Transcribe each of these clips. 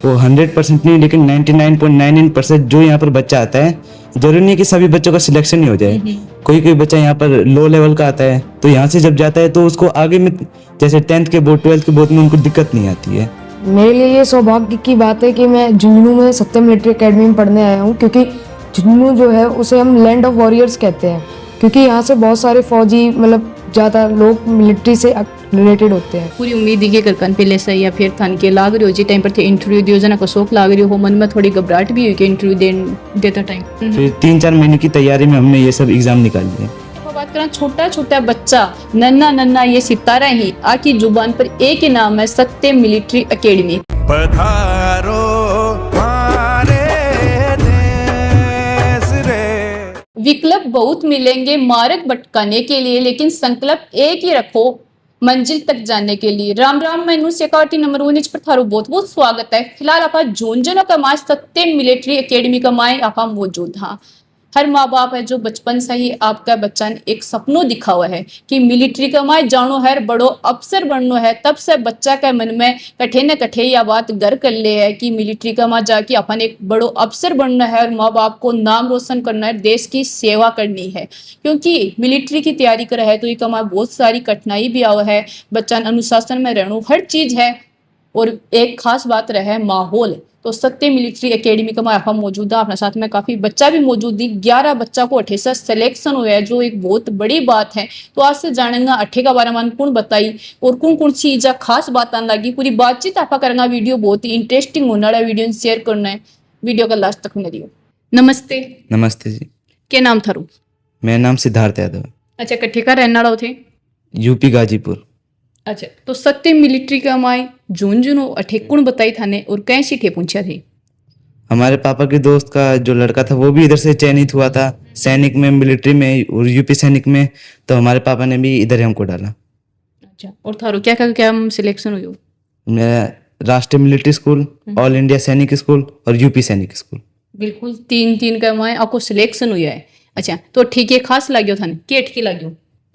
वो 100% नहीं, लेकिन 99.99% जो यहाँ पर बच्चा आता है, जरूरी नहीं कि सभी बच्चों का सिलेक्शन ही हो जाए। कोई कोई बच्चा यहाँ पर लो लेवल का आता है, तो यहाँ से जब जाता है तो उसको आगे में जैसे 10th के बोर्ड 12th के बोर्ड में उनको दिक्कत नहीं आती है। मेरे लिए ये सौभाग्य की बात है कि मैं झुंझुनू में सत्यम मिलिट्री एकेडमी में पढ़ने आया हूँ, क्योंकि झुंझुनू जो है उसे हम लैंड ऑफ वॉरियर्स कहते हैं, क्योंकि यहाँ से बहुत सारे फौजी मतलब ज़्यादा लोग मिलिट्री से रिलेटेड होते हैं। पूरी उम्मीद ही कर कन पहले से या फिर थान के लाग रही हो जी टाइम पर थे इंटरव्यू दियो जना को शौक लाग रही हो मन में थोड़ी घबराहट भी हुई कि इंटरव्यू देता टाइम। फिर 3-4 महीने की तैयारी में हमने ये सब एग्जाम निकाल लिए। बात करें छोटा छोटा बच्चा नन्ना नन्ना ये सितारा ही आकी जुबान पर एक ही नाम है सत्यम मिलिट्री एकेडमी। पधारो हमारे देश रे। विकल्प बहुत मिलेंगे मार्ग भटकाने के लिए, लेकिन संकल्प एक ही रखो मंजिल तक जाने के लिए। राम राम, मैं न्यूज़ सिक्योरिटी नंबर 19 पर थारो बहुत बहुत स्वागत है। फिलहाल आप झुंझुनू का माय सत्यम मिलिट्री एकेडमी का माय आप मौजूद। हाँ, हर माँ बाप है जो बचपन से ही आपका बच्चा ने एक सपनों दिखा हुआ है कि मिलिट्री का माय जानो है, बड़ो अफसर बननो है। तब से बच्चा के मन में कठे न कठे या बात घर कर ले है कि मिलिट्री का माँ जाके अपन एक बड़ो अफसर बनना है और माँ बाप को नाम रोशन करना है, देश की सेवा करनी है। क्योंकि मिलिट्री की तैयारी कर है तो ये कमा बहुत सारी कठिनाई भी आवा है, बच्चा अनुशासन में रहना हर चीज है, और एक खास बात रहे माहौल। तो सत्यम मिलिट्री एकेडमी का माया मौजूद है अपने साथ में काफी बच्चा भी मौजूद है। 11 बच्चा को 28 सिलेक्शन हुआ है, जो एक बहुत बड़ी बात है। तो आज से जानेंगे 8 का बारे में कौन बताई और कौन कौन सी चीजा खास बात आने लगी, पूरी बातचीत आप करेंगे। वीडियो बहुत ही इंटरेस्टिंग होने वाला, वीडियो शेयर करना है, वीडियो का लास्ट तक में दियो। नमस्ते। नमस्ते जी। क्या नाम थारू? मेरा नाम सिद्धार्थ यादव है। अच्छा, कट्ठे का रहने वाला थे? यूपी गाजीपुर। अच्छा, तो सत्यम मिलिट्री का माई झुंझुनू अठेकुण बताई थाने और कैसी ठे पूछा थे? हमारे पापा के दोस्त का जो लड़का था वो भी इधर से चयनित हुआ था, सैनिक में, मिलिट्री में और यूपी सैनिक में, तो हमारे पापा ने भी इधर ही हमको डाला। अच्छा, और थारो क्या क्या क्या सिलेक्शन हुई? मेरा राष्ट्रीय मिलिट्री स्कूल, ऑल इंडिया सैनिक स्कूल और यूपी सैनिक स्कूल। बिल्कुल 3-3 का माए आपको सिलेक्शन हुआ है। अच्छा, तो ठीक है, खास लाग्यो थाने के अटकी लाग्यो?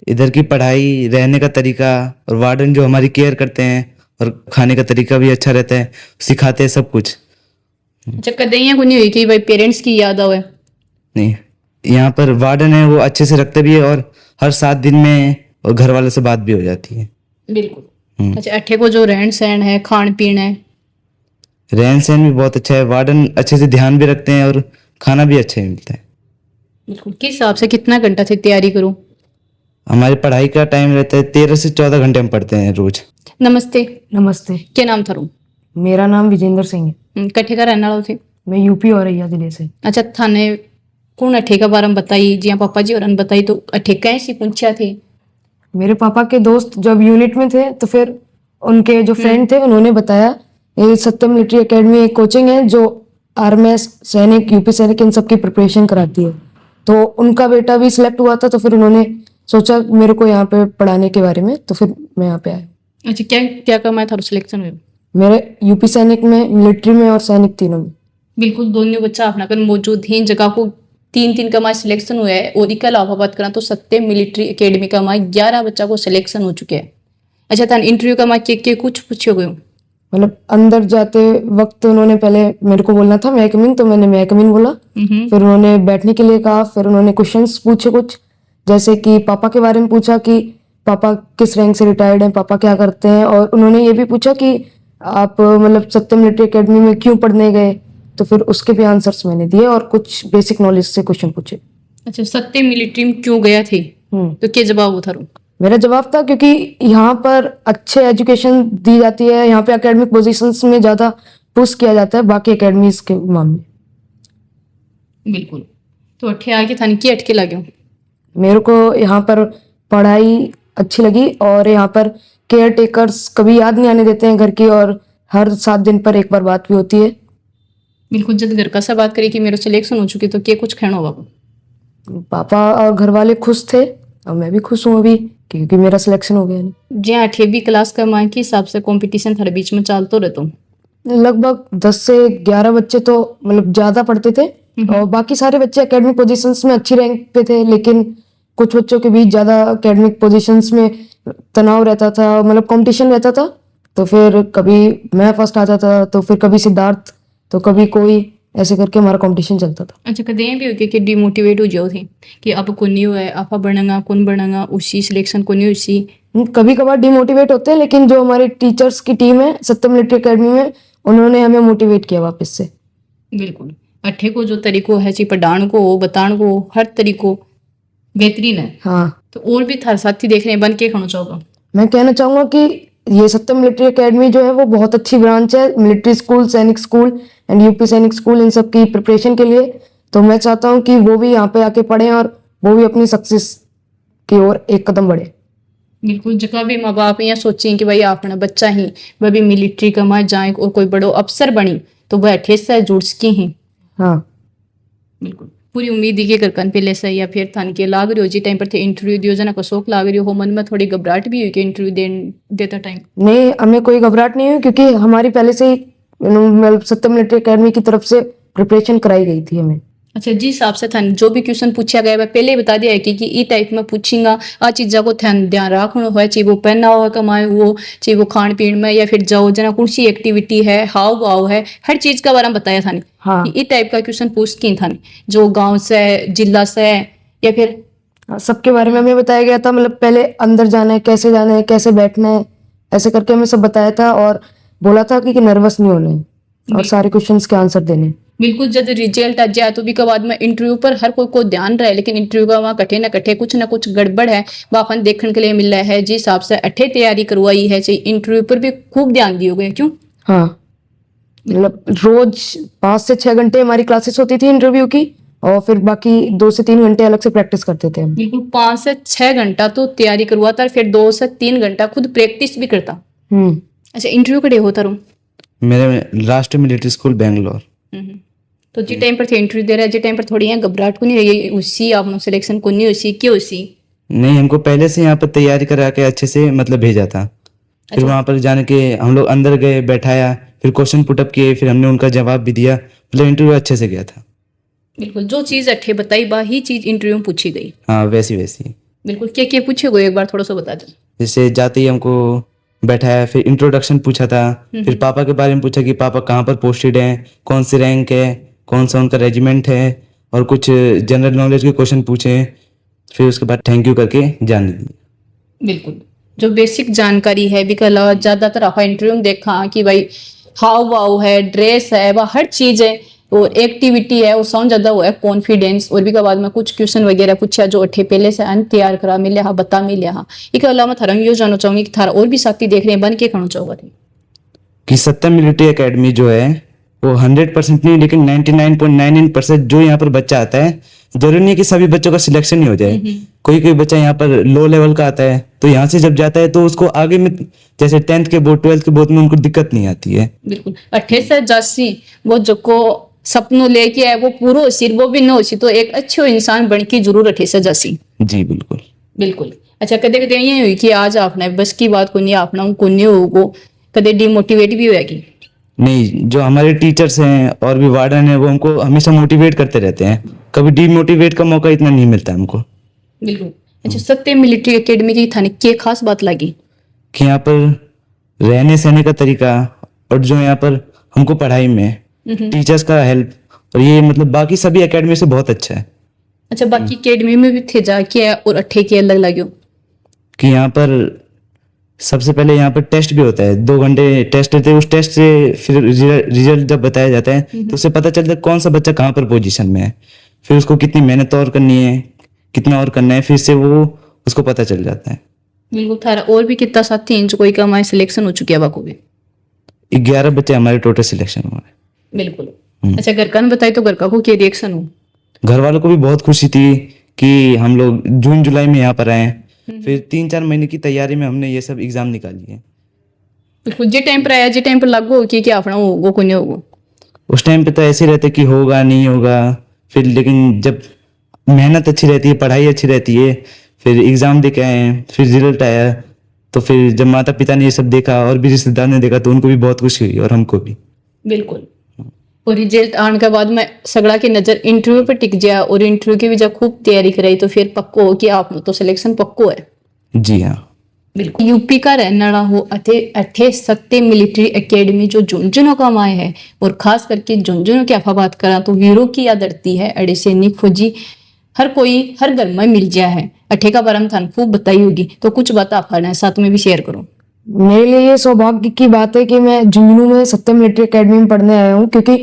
इधर की पढ़ाई, रहने का तरीका और वार्डन जो हमारी केयर करते हैं, और खाने का तरीका भी अच्छा रहता है, सिखाते हैं सब कुछ। अच्छा, कदे यहाँ को नहीं हुई कि भाई पेरेंट्स की याद आवे? नहीं, यहाँ पर वार्डन है वो अच्छे से रखते भी है, और हर 7 दिन में और घर वालों से बात भी हो जाती है। बिल्कुल। अच्छा, अठे को जो रहन सहन है, खान पीन है? रहन सहन भी बहुत अच्छा है, वार्डन अच्छे से ध्यान भी रखते हैं और खाना भी अच्छा ही मिलता है। बिल्कुल। किस हिसाब से कितना घंटा से तैयारी करूँ? हमारी पढ़ाई का टाइम रहता है 13 से 14 घंटे हम पढ़ते हैं रोज। नमस्ते। नमस्ते। क्या नाम थारू? मेरा नाम विजेंद्र सिंह है। कट्ठे का रहने वाला थे? मैं यूपी औरैया जिले से। अच्छा, थाने कौन अठे का बारे में बताई जी? पापा जी और बताई तो अठे कैसी पूछा थे? मेरे पापा के दोस्त जब यूनिट में थे तो फिर उनके जो फ्रेंड थे उन्होंने बताया ये सत्यम मिलिट्री एकेडमी एक कोचिंग है जो आर्मी सैनिक, यूपी सैनिक, इन सब की प्रिपरेशन कराती है। तो उनका बेटा भी सिलेक्ट हुआ था, तो फिर उन्होंने सोचा मेरे को यहाँ पे पढ़ाने के बारे में, तो फिर मैं यहाँ पे आया। अच्छा, क्या क्या कमा है थारो सिलेक्शन हुआ? मेरे यूपी सैनिक में, मिलिट्री में और सैनिक तीनों में। बिल्कुल, दोनों बच्चा अपना कर मौजूद हैं। जगह को 3-3 का माय सिलेक्शन हुआ है, और इसके अलावा बात करें तो सत्यम मिलिट्री एकेडमी का माय 11 बच्चा को सिलेक्शन हो चुके हैं। अच्छा, थान इंटरव्यू का माय के कुछ पूछे गए? मतलब अंदर जाते वक्त उन्होंने पहले मेरे को बोलना था मैं कमिंग, तो मैंने मैं कमिंग बोला। फिर उन्होंने बैठने के लिए कहा, फिर उन्होंने क्वेश्चंस पूछे कुछ, जैसे कि पापा के बारे में पूछा कि पापा किस रैंक से रिटायर्ड हैं, पापा क्या करते हैं, और उन्होंने ये भी पूछा कि आप मतलब सत्यम मिलिट्री एकेडमी में क्यों पढ़ने गए। तो फिर उसके भी आंसर्स मैंने दिए और कुछ बेसिक नॉलेज से क्वेश्चन पूछे। अच्छा, सत्यम मिलिट्री में क्यों गया थे? तो क्या जवाब हो थारो? मेरा जवाब था क्योंकि यहाँ पर अच्छे एजुकेशन दी जाती है, यहाँ पे एकेडमिक पोजीशंस में ज्यादा पुश किया जाता है बाकी एकेडमीज के मामले। बिल्कुल। तो अठे आके थान की अटके लगे? मेरे को यहाँ पर पढ़ाई अच्छी लगी, और यहाँ पर केयर टेकर्स कभी याद नहीं आने देते हैं घर की, और हर 7 दिन पर एक बार बात भी होती है। बिल्कुल। जब घर का सब बात करी कि मेरा सिलेक्शन हो चुकी, तो क्या कुछ कहना होगा? पापा और घर वाले खुश थे, और मैं भी खुश हूँ अभी क्योंकि मेरा सिलेक्शन हो गया है। जी, 8वीं क्लास का माँ के हिसाब से कंपटीशन थारे बीच में चलते रहता हूँ? लगभग 10 से 11 बच्चे तो मतलब ज्यादा पढ़ते थे, और बाकी सारे बच्चे एकेडमिक पोजीशंस में अच्छी रैंक पे थे, लेकिन कुछ बच्चों के बीच ज्यादा एकेडमिक पोजीशंस में तनाव रहता था, मतलब कंपटीशन रहता था। तो फिर कभी मैं फर्स्ट आता था, तो फिर कभी सिद्धार्थ, तो कभी कोई, ऐसे करके हमारा कंपटीशन चलता था। अच्छा कदे भी हो कि डिमोटिवेट हो जाओ थे कि अब कौन नहीं हुआ है, आप बनगा कौन बनगा, उसी सिलेक्शन को नहीं उसी। कभी कभार डिमोटिवेट होते हैं, लेकिन जो हमारी टीचर्स की टीम है सत्यम मिलिट्री एकेडमी में, उन्होंने हमें मोटिवेट किया वापस से। बिल्कुल अठे को जो तरीको है ची पढ़ाण को बताण को हर तरीको बेहतरीन है। हाँ, तो और भी थार साथी देख रहे हैं, बन के खाना चाहोगा? मैं कहना चाहूंगा कि ये सत्यम मिलिट्री एकेडमी जो है वो बहुत अच्छी ब्रांच है मिलिट्री स्कूल, सैनिक स्कूल एंड यूपी सैनिक स्कूल, इन सब की प्रिपरेशन के लिए। तो मैं चाहता हूँ कि वो भी यहाँ पे आके पढ़ें और वो भी अपनी सक्सेस की ओर एक कदम बढ़े। बिल्कुल जगह भी माँ बाप यहाँ सोचें कि भाई अपना बच्चा ही वह भी मिलिट्री कमा जाए और कोई बड़ो अफसर बनी तो वह अठे से जुड़ सके ही। हाँ, बिल्कुल पूरी उम्मीद ही के करकन पहले से या फिर थान के लाग रही हो जी टाइम पर थे इंटरव्यू दियो जना को शौक लाग रही हो मन में थोड़ी घबराहट भी हुई कि इंटरव्यू देता टाइम? नहीं, हमें कोई घबराहट नहीं हुई, क्योंकि हमारी पहले से ही मतलब सत्यम मिलिट्री एकेडमी की तरफ से प्रिपरेशन कराई गई थी हमें। अच्छा जी हिसाब से थान जो भी क्वेश्चन पूछा गया है पहले ही बता दिया है कि ई टाइप में पूछेगा आ चीज़ों को ध्यान रखना हो, चाहे वो पहना हुआ कमाए हो, चाहे वो खान पीन में या फिर जाओ जना कौन सी एक्टिविटी है, हाव भाव है, हर चीज़ का बारे में बताया था। हाँ, ई टाइप का क्वेश्चन पूछ की था जो गाँव से जिला से या फिर हाँ, सबके बारे में हमें बताया गया था। मतलब पहले अंदर जाना है, कैसे बैठना है, ऐसे करके हमें सब बताया था और बोला था कि नर्वस नहीं होना है और सारे क्वेश्चंस के आंसर देने। बिल्कुल जब रिजल्ट आ जाए तो भी के बाद में इंटरव्यू पर हर कोई को ध्यान रहे, लेकिन इंटरव्यू का वहाँ कटे ना कुछ गड़बड़ है वह अपन देखने के लिए मिल रहा है। जिस हिसाब से अठे तैयारी करवाई है चाहिए इंटरव्यू पर भी खूब ध्यान दिए गए। क्यों? हाँ, मतलब रोज 5 से 6 घंटे हमारी क्लासेस होती थी इंटरव्यू की, और फिर बाकी 2 से 3 घंटे अलग से प्रैक्टिस करते थे हम। बिल्कुल 5 से 6 घंटा तो तैयारी करवाता, फिर 2 से 3 घंटा खुद प्रैक्टिस भी करता। अच्छा इंटरव्यू कड़े होता रू मेरे राष्ट्रीय मिलिट्री स्कूल बेंगलोर। तो जी टाइम पर थे इंटरव्यू दे रहा है, जी टाइम पर थोड़ी यहाँ घबराहट को नहीं रही उसी आप सिलेक्शन को नहीं उसी क्यों उसी? नहीं, हमको पहले से यहाँ पर तैयारी करा के अच्छे से मतलब भेजा था। फिर वहाँ पर जाने के हम लोग अंदर गए, बैठाया, फिर क्वेश्चन पुटअप किए, फिर हमने उनका जवाब भी दिया, मतलब इंटरव्यू अच्छे से गया था। बिल्कुल जो चीज़ अठे बताई बा ही चीज़ इंटरव्यू में पूछी गई। हाँ, वैसी वैसी। बिल्कुल क्या पूछे गए एक बार थोड़ा सा बता दो। जैसे जाते ही हमको बैठाया, फिर इंट्रोडक्शन पूछा था, फिर पापा के बारे में पूछा कि पापा कहाँ पर पोस्टेड हैं, कौन सी रैंक है, कौन सा उनका रेजिमेंट है, और कुछ जनरल नॉलेज के क्वेश्चन पूछे। फिर उसके बाद थैंक यू करके जाने दिए। बिल्कुल जो बेसिक जानकारी है भी कल ज़्यादातर आप इंटरव्यू में देखा कि भाई हाव भाव है, ड्रेस है, वह हर चीज़ है और एक्टिविटी है, वो साउंड ज़्यादा हुआ है कॉन्फिडेंस। और भी के बाद में कुछ क्वेश्चन वगैरह पूछा जो अठे पहले से अन तैयार करा मिले हाँ बता मिले हाँ। एक अलावा मैं थारा यो जानना चाहूँगी कि थारा और भी साथी देख रहे हैं बन के खाना चाहोगा कि सत्यम मिलिट्री एकेडमी जो है वो 100% नहीं, लेकिन 99.99% जो यहाँ पर बच्चा आता है, जरूरी नहीं कि सभी बच्चों का सिलेक्शन ही हो जाए। कोई बच्चा यहाँ पर लो लेवल का आता है तो यहाँ से जब जाता है तो उसको आगे में जैसे 10th के बोर्ड 12th के बोर्ड में उनको दिक्कत नहीं आती है। बिल्कुल अठे से जासी वो जो को सपनों लेके आए वो पूरा सिर वो भी न हो तो एक अच्छे इंसान बन के जरूर अठे से जासी। जी बिल्कुल बिल्कुल। अच्छा कदे कदे ये हुई कि आज आपने बस की बात को नहीं अपना को नहीं होगो, कदे डिमोटिवेट भी होएगी? नहीं, जो हमारे टीचर्स हैं और भी वार्डन है वो हमको हमेशा मोटिवेट करते रहते हैं, कभी डिमोटिवेट का मौका इतना नहीं मिलता हमको। बिल्कुल। अच्छा सत्यम मिलिट्री एकेडमी की थाने क्या खास बात लगी? कि यहाँ पर रहने सहने का तरीका और जो यहाँ पर हमको पढ़ाई में टीचर्स का हेल्प, और ये मतलब बाकी सभी एकेडमी से बहुत अच्छा है। अच्छा बाकी एकेडमी में भी थे जाके और अठे के अलग लगे कि यहाँ पर सबसे पहले यहाँ पर टेस्ट भी होता है, 2 घंटे टेस्ट रहते हैं, उस टेस्ट से फिर रिजल्ट जब बताया जाता है तो उससे पता चलता है कौन सा बच्चा कहाँ पर पोजीशन में है, फिर उसको कितनी मेहनत और करनी है, कितना और करना है, फिर से वो उसको पता चल जाता है। बिल्कुल। थारा और भी कितना साथी हैं जो कोई का हमारे सिलेक्शन हो चुकी है बाको भी? 11 बच्चे हमारे टोटल सिलेक्शन हुए। बिल्कुल। अच्छा घर का बताई तो घर का को क्या रिएक्शन हो? घर वालों को भी बहुत खुशी थी कि हम लोग जून जुलाई में यहाँ पर आए, फिर 3-4 महीने की तैयारी में हमने ये सब एग्जाम निकाली है। बिल्कुल जे टाइम पर आया जे टाइम पर लागू हो कि क्या अपना वो को नहीं होगा? उस टाइम पे तो ऐसे रहते कि होगा नहीं होगा, फिर लेकिन जब मेहनत अच्छी रहती है, पढ़ाई अच्छी रहती है, फिर एग्जाम दे के आए हैं, फिर रिजल्ट आया, तो फिर जब माता पिता ने ये सब देखा और भी रिश्तेदार ने देखा तो उनको भी बहुत खुशी हुई और हमको भी। बिल्कुल। और रिजल्ट आने के बाद में सगड़ा की नजर इंटरव्यू पर टिक गया और इंटरव्यू की भी जब खूब तैयारी कराई तो फिर पक्को हो कि आप तो सिलेक्शन पक्को है। जी हाँ। बिल्कुल यूपी का रहने वाला हो अठे सत्य मिलिट्री एकेडमी जो झुंझुनू का माए है, और खास करके झुंझुनू की अफा बात करा तो वीरों की याद धरती है। अड़े सैनिक फौजी हर कोई हर घर में मिल गया है। अठे का बारे में थान खूब बताई होगी, तो कुछ बात आप साथ में भी शेयर करो। मेरे लिए ये सौभाग्य की बात है कि मैं झुंझुनू में सत्य मिलिट्री एकेडमी में पढ़ने आया हूँ, क्योंकि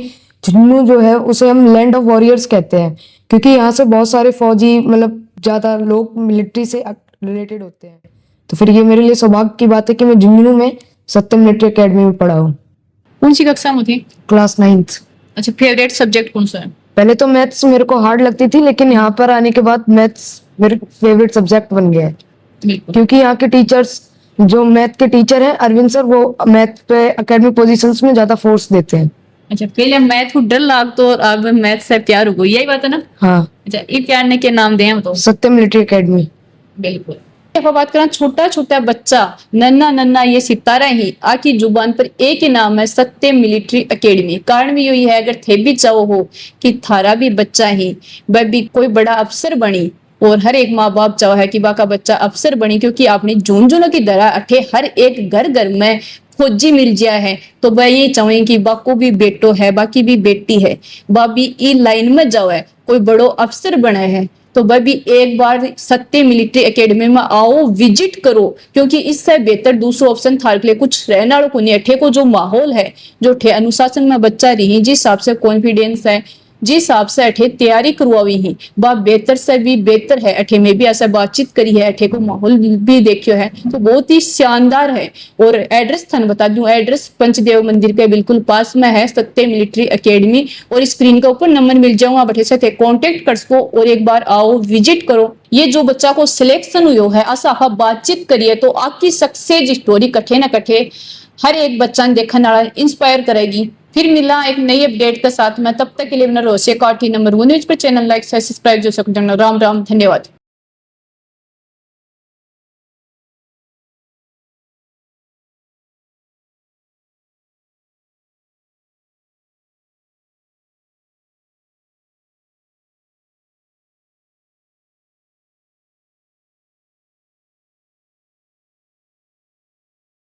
झुंझुनू जो है उसे हम लैंड ऑफ वॉरियर्स कहते हैं, क्योंकि यहाँ से बहुत सारे फौजी मतलब ज्यादा लोग मिलिट्री से रिलेटेड होते हैं। तो फिर ये मेरे लिए सौभाग्य की बात है कि मैं झुंझुनू में सत्य मिलिट्री एकेडमी में पढ़ा हूँ। कौन सी कक्षा में थी? Class 9th। अच्छा, फेवरेट सब्जेक्ट कौन सा है? पहले तो मैथ्स मेरे को हार्ड लगती थी, लेकिन यहाँ पर आने के बाद मैथ्स मेरे फेवरेट सब्जेक्ट बन गया है, बिल्कुल। क्योंकि यहाँ के टीचर्स जो मैथ के टीचर हैं अरविंद सर, वो मैथ पे एकेडमिक पोजीशंस में ज्यादा फोर्स देते हैं। अच्छा, पहले मैथ को डर लागतो और अब मैथ से प्यार हो गई, यही बात है ना? हाँ, अच्छा, ये प्यार ने के नाम दे तो सत्य मिलिट्री एकेडमी। बिल्कुल। बात करें छोटा छोटा बच्चा नन्ना नन्ना ये सितारा ही आकी जुबान पर एक ही नाम है, सत्य मिलिट्री एकेडमी। कारण भी यही है, अगर थे भी चाहो हो कि थारा भी बच्चा ही वह भी कोई बड़ा अफसर बनी, और हर एक माँ बाप चाहो है कि बाका बच्चा अफसर बनी, क्योंकि आपने झुंझुनू की तरह अठे हर एक घर घर में फौजी मिल गया है, तो वह ये चाहे कि बाको भी बेटो है बाकी भी बेटी है, बाबी ई लाइन में जाओ है कोई बड़ो अफसर बने है, तो वह भी एक बार सत्य मिलिट्री एकेडमी में आओ, विजिट करो, क्योंकि इससे बेहतर दूसरा ऑप्शन थार के लिए कुछ रहना को नहीं। अठे को जो माहौल है, जो ठे अनुशासन में बच्चा रही, जिस हिसाब से कॉन्फिडेंस है, जिस हिसाब से अठे तैयारी करवाई ही, बा बेहतर से भी बेहतर है। अठे में भी ऐसा बातचीत करी है, अठे को माहौल भी देखियो है, तो बहुत ही शानदार है। और एड्रेस थाने बता दूं, एड्रेस पंचदेव मंदिर के बिल्कुल पास में है सत्य मिलिट्री एकेडमी, और स्क्रीन के ऊपर नंबर मिल जाऊंगा, बठे से कॉन्टेक्ट कर सको और एक बार आओ, विजिट करो। ये जो बच्चा को सिलेक्शन हुई है, ऐसा आप बातचीत करिए तो आपकी सक्सेस स्टोरी कठे न कठे हर एक बच्चा देखने वाला इंस्पायर करेगी। फिर मिला एक नई अपडेट के साथ में, तब तक के लिए अपना रोसे काठी नंबर 1 न्यूज पर चैनल लाइक सब्सक्राइब जो सकते। राम राम, धन्यवाद।